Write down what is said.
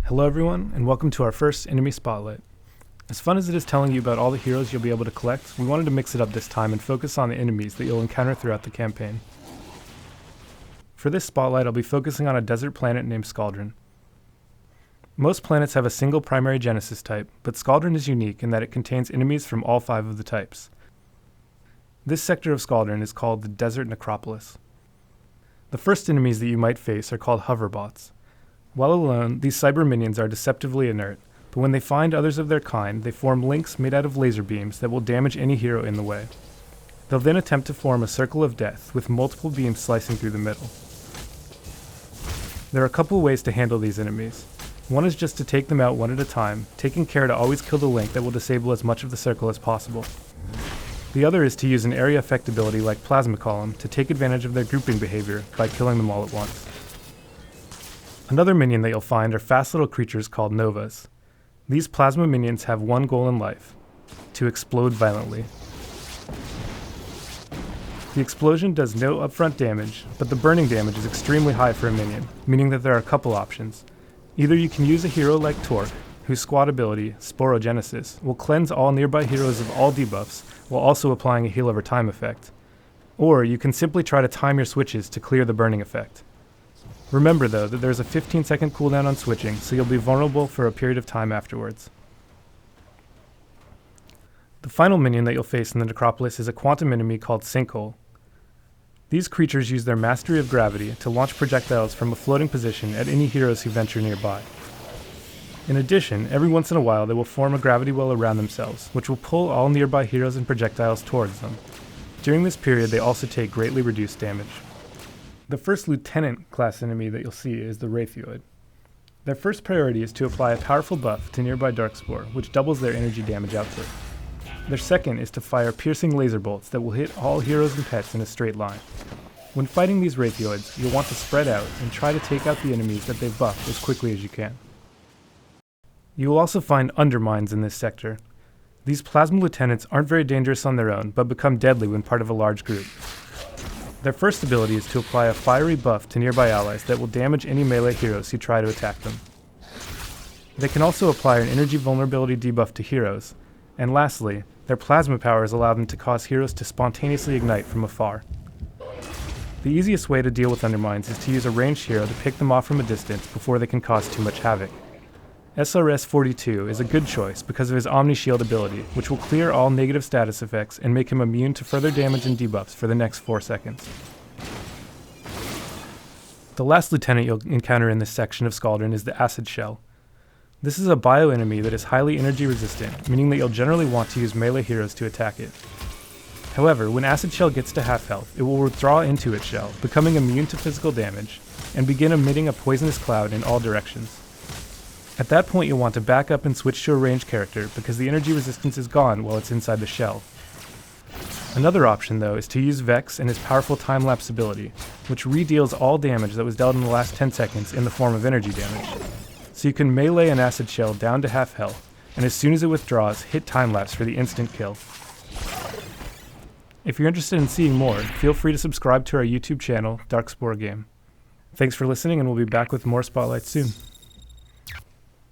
Hello everyone, and welcome to our first enemy spotlight. As fun as it is telling you about all the heroes you'll be able to collect, we wanted to mix it up this time and focus on the enemies that you'll encounter throughout the campaign. For this spotlight, I'll be focusing on a desert planet named Skaldron. Most planets have a single primary genesis type, but Skaldron is unique in that it contains enemies from all 5 of the types. This sector of Skaldron is called the Desert Necropolis. The first enemies that you might face are called Hoverbots. While alone, these cyber minions are deceptively inert, but when they find others of their kind, they form links made out of laser beams that will damage any hero in the way. They'll then attempt to form a circle of death, with multiple beams slicing through the middle. There are a couple ways to handle these enemies. One is just to take them out one at a time, taking care to always kill the link that will disable as much of the circle as possible. The other is to use an area effect ability like Plasma Column to take advantage of their grouping behavior by killing them all at once. Another minion that you'll find are fast little creatures called Novas. These plasma minions have one goal in life: to explode violently. The explosion does no upfront damage, but the burning damage is extremely high for a minion, meaning that there are a couple options. Either you can use a hero like Torque, whose squad ability, Sporogenesis, will cleanse all nearby heroes of all debuffs while also applying a heal over time effect. Or you can simply try to time your switches to clear the burning effect. Remember though that there's a 15-second cooldown on switching, so you'll be vulnerable for a period of time afterwards. The final minion that you'll face in the Necropolis is a quantum enemy called Sinkhole. These creatures use their mastery of gravity to launch projectiles from a floating position at any heroes who venture nearby. In addition, every once in a while they will form a gravity well around themselves, which will pull all nearby heroes and projectiles towards them. During this period they also take greatly reduced damage. The first Lieutenant class enemy that you'll see is the Raphe Hood. Their first priority is to apply a powerful buff to nearby Darkspore, which doubles their energy damage output. Their second is to fire piercing laser bolts that will hit all heroes and pets in a straight line. When fighting these Raphe Hoods, you'll want to spread out and try to take out the enemies that they've buffed as quickly as you can. You will also find Undermines in this sector. These Plasma Lieutenants aren't very dangerous on their own, but become deadly when part of a large group. Their first ability is to apply a fiery buff to nearby allies that will damage any melee heroes who try to attack them. They can also apply an energy vulnerability debuff to heroes, and lastly, their plasma powers allow them to cause heroes to spontaneously ignite from afar. The easiest way to deal with Undermines is to use a ranged hero to pick them off from a distance before they can cause too much havoc. SRS-42 is a good choice because of his Omni Shield ability, which will clear all negative status effects and make him immune to further damage and debuffs for the next 4 seconds. The last lieutenant you'll encounter in this section of Skaldron is the Acid Shell. This is a bio enemy that is highly energy resistant, meaning that you'll generally want to use melee heroes to attack it. However, when Acid Shell gets to half health, it will withdraw into its shell, becoming immune to physical damage, and begin emitting a poisonous cloud in all directions. At that point you'll want to back up and switch to a ranged character because the energy resistance is gone while it's inside the shell. Another option though is to use Vex and his powerful time-lapse ability, which re-deals all damage that was dealt in the last 10 seconds in the form of energy damage. So you can melee an Acid Shell down to half health, and as soon as it withdraws, hit time-lapse for the instant kill. If you're interested in seeing more, feel free to subscribe to our YouTube channel, Darkspore Game. Thanks for listening, and we'll be back with more spotlights soon.